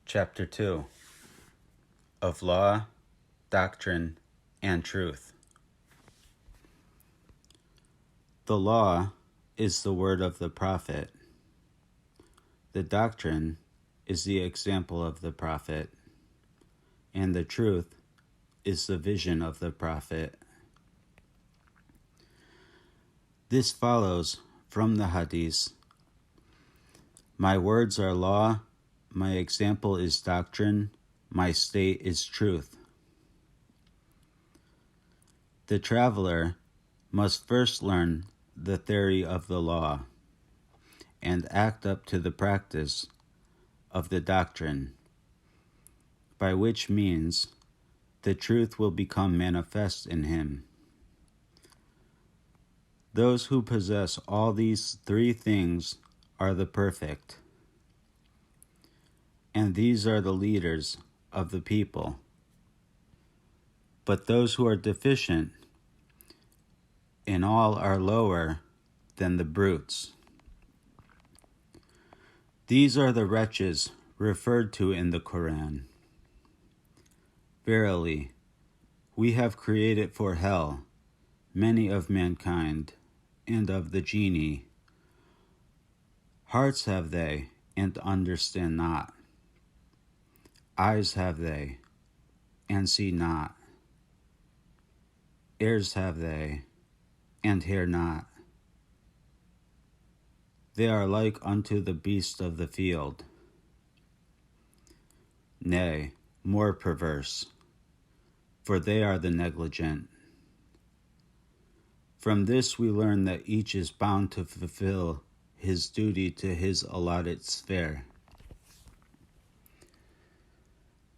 Chapter 2 of Law, Doctrine, and Truth. The law is the word of the prophet. The doctrine is the example of the prophet. And the truth is the vision of the prophet. This follows from the hadith. My words are law, my example is doctrine, my state is truth. The traveler must first learn the theory of the law and act up to the practice of the doctrine, by which means the truth will become manifest in him. Those who possess all these three things are the perfect, and these are the leaders of the people. But those who are deficient in all are lower than the brutes. These are the wretches referred to in the Quran. Verily, we have created for hell many of mankind and of the genii. Hearts have they, and understand not. Eyes have they, and see not. Ears have they, and hear not. They are like unto the beasts of the field. Nay, more perverse, for they are the negligent. From this we learn that each is bound to fulfill his duty to his allotted sphere.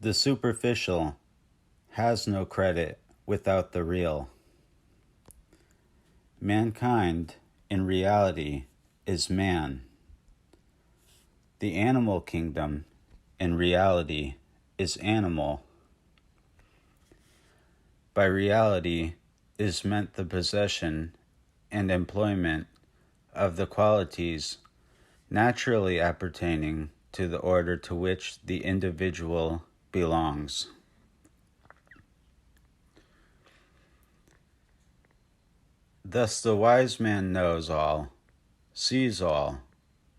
The superficial has no credit without the real. Mankind, in reality, is man. The animal kingdom, in reality, is animal. By reality is meant the possession and employment of the qualities naturally appertaining to the order to which the individual belongs. Thus the wise man knows all, sees all,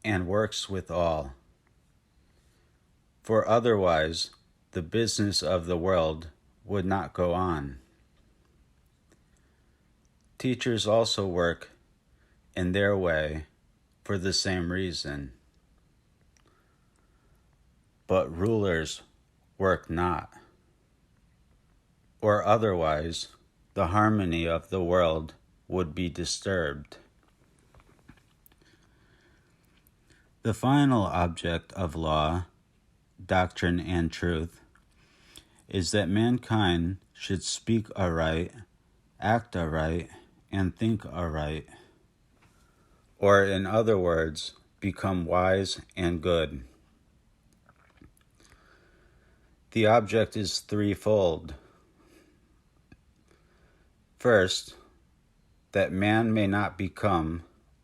and works with all. For otherwise, the business of the world would not go on. Teachers also work in their way for the same reason. But rulers work not, or otherwise the harmony of the world would be disturbed. The final object of law, doctrine, and truth is that mankind should speak aright, act aright, and think aright, or in other words, become wise and good. The object is threefold. First, that man may not become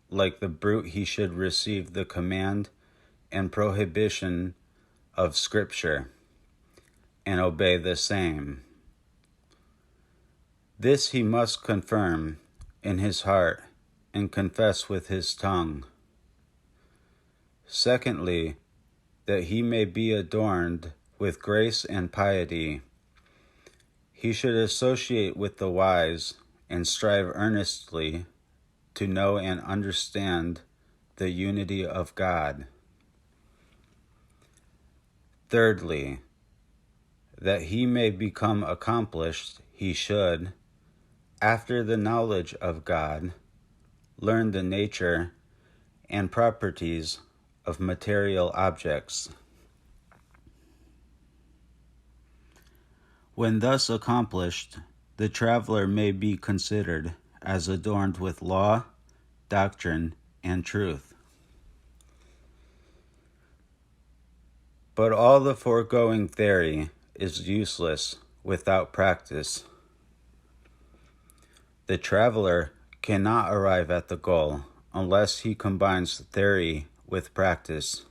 like the brute, he should receive the command and prohibition of Scripture and obey the same. This he must confirm in his heart and confess with his tongue. Secondly, that he may be adorned with grace and piety, he should associate with the wise and strive earnestly to know and understand the unity of God. Thirdly, that he may become accomplished, he should, after the knowledge of God, learn the nature and properties of material objects. When thus accomplished, the traveler may be considered as adorned with law, doctrine, and truth. But all the foregoing theory is useless without practice. The traveler cannot arrive at the goal unless he combines theory with practice.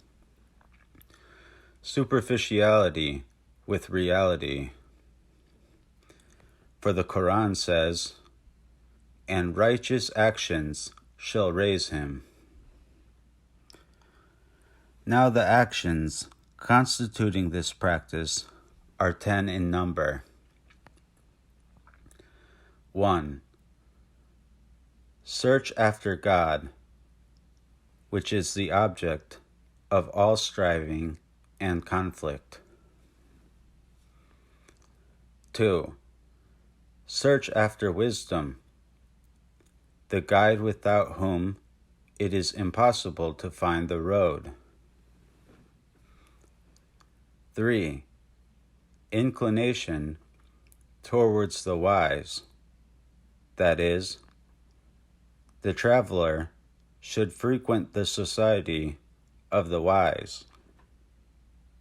superficiality with reality. For the Quran says, "And righteous actions shall raise him." Now the actions constituting this practice are 10 in number. 1. Search after God, which is the object of all striving and conflict. 2. Search after wisdom, the guide without whom it is impossible to find the road. 3. Inclination towards the wise, that is, the traveler should frequent the society of the wise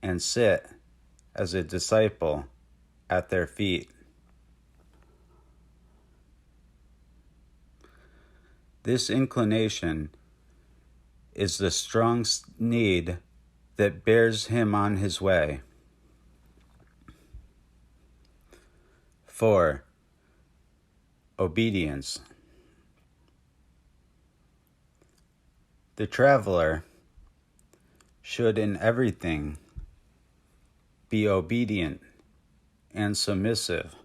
and sit as a disciple at their feet. This inclination is the strong need that bears him on his way. 4. Obedience. The traveler should in everything be obedient and submissive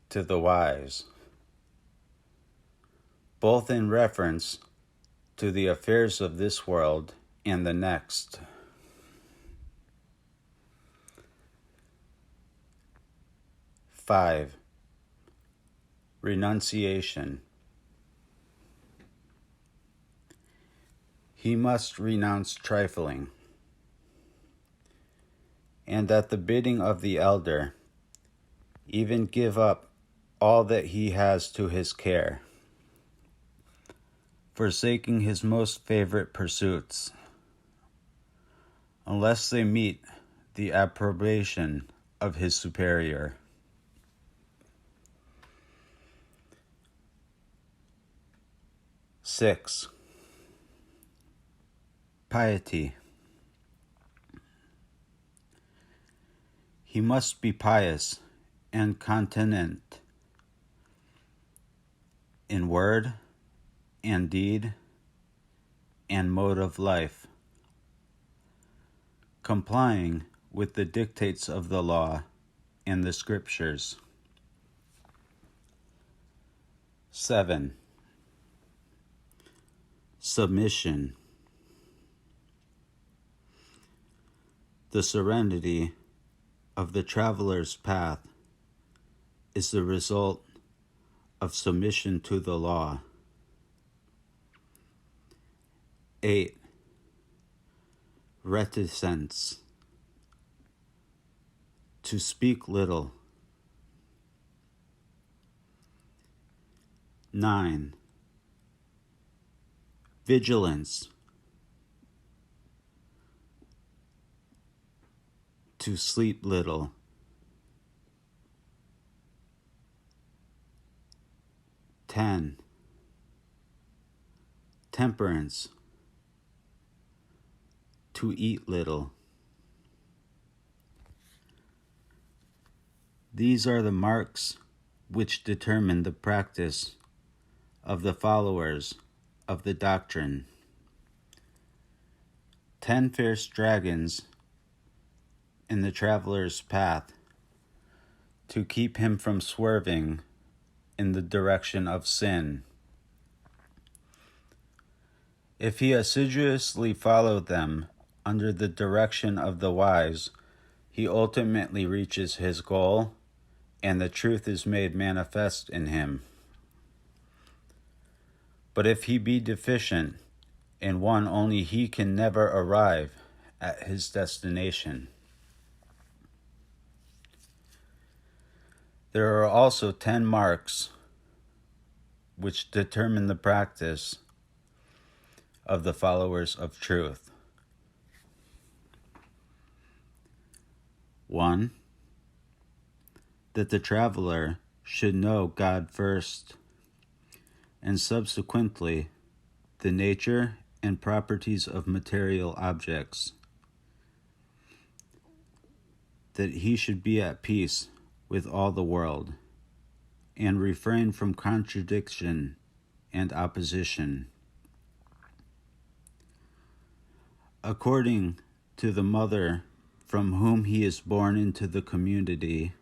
to the wise, both in reference to the affairs of this world and the next. 5. Renunciation. He must renounce trifling, and at the bidding of the elder, even give up all that he has to his care, forsaking his most favorite pursuits, unless they meet the approbation of his superior. 6. Piety. He must be pious and continent in word and deed and mode of life, complying with the dictates of the law and the scriptures. 7. Submission. The serenity of the traveler's path is the result of submission to the law. 8. Reticence. To speak little. 9. Vigilance. To sleep little. 10. Temperance. To eat little. These are the marks which determine the practice of the followers of the doctrine. 10 fierce dragons in the traveler's path to keep him from swerving in the direction of sin. If he assiduously followed them under the direction of the wise, he ultimately reaches his goal, and the truth is made manifest in him. But if he be deficient in one only, he can never arrive at his destination. There are also 10 marks which determine the practice of the followers of truth. 1. That the traveler should know God first, and subsequently the nature and properties of material objects. that he should be at peace with all the world, and refrain from contradiction and opposition. According to the mother from whom he is born into the community,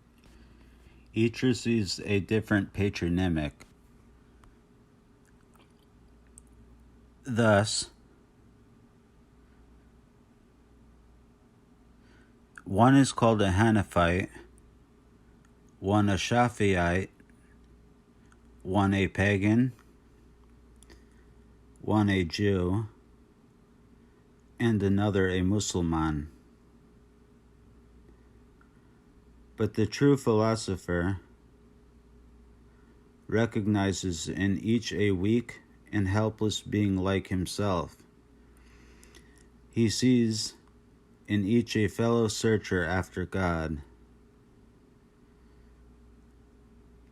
each receives a different patronymic. Thus, one is called a Hanaphite, one a Shafiite, one a pagan, one a Jew, and another a Mussulman. But the true philosopher recognizes in each a weak and helpless being like himself. He sees in each a fellow searcher after God.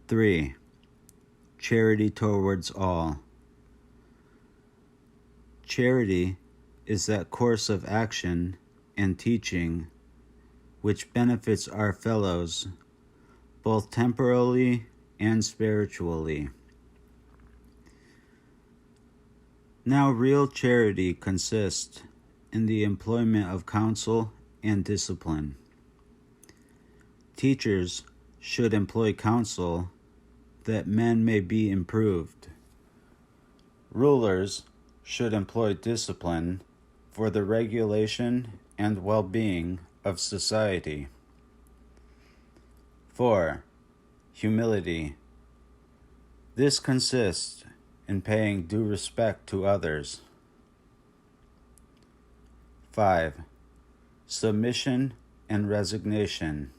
3. Charity towards all. Charity is that course of action and teaching which benefits our fellows both temporally and spiritually. Now, real charity consists in the employment of counsel and discipline. Teachers should employ counsel that men may be improved. Rulers should employ discipline for the regulation and well-being of society. 4. Humility. This consists in paying due respect to others. 5. Submission and resignation.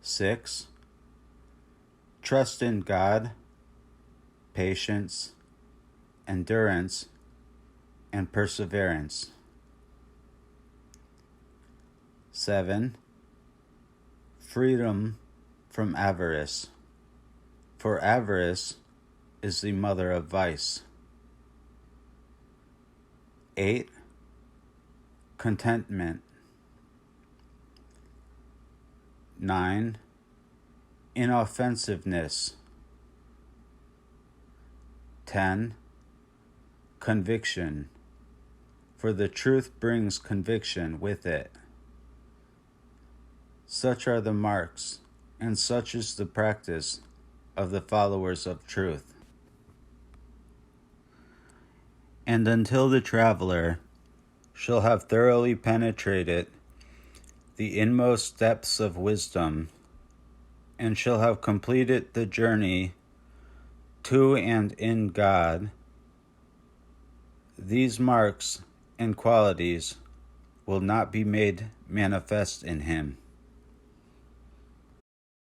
6. Trust in God, patience, endurance, and perseverance. 7. Freedom from avarice, for avarice is the mother of vice. 8. Contentment. 9. Inoffensiveness. 10. Conviction, for the truth brings conviction with it. Such are the marks, and such is the practice of the followers of truth. And until the traveler shall have thoroughly penetrated the inmost depths of wisdom, and shall have completed the journey to and in God, these marks and qualities will not be made manifest in him.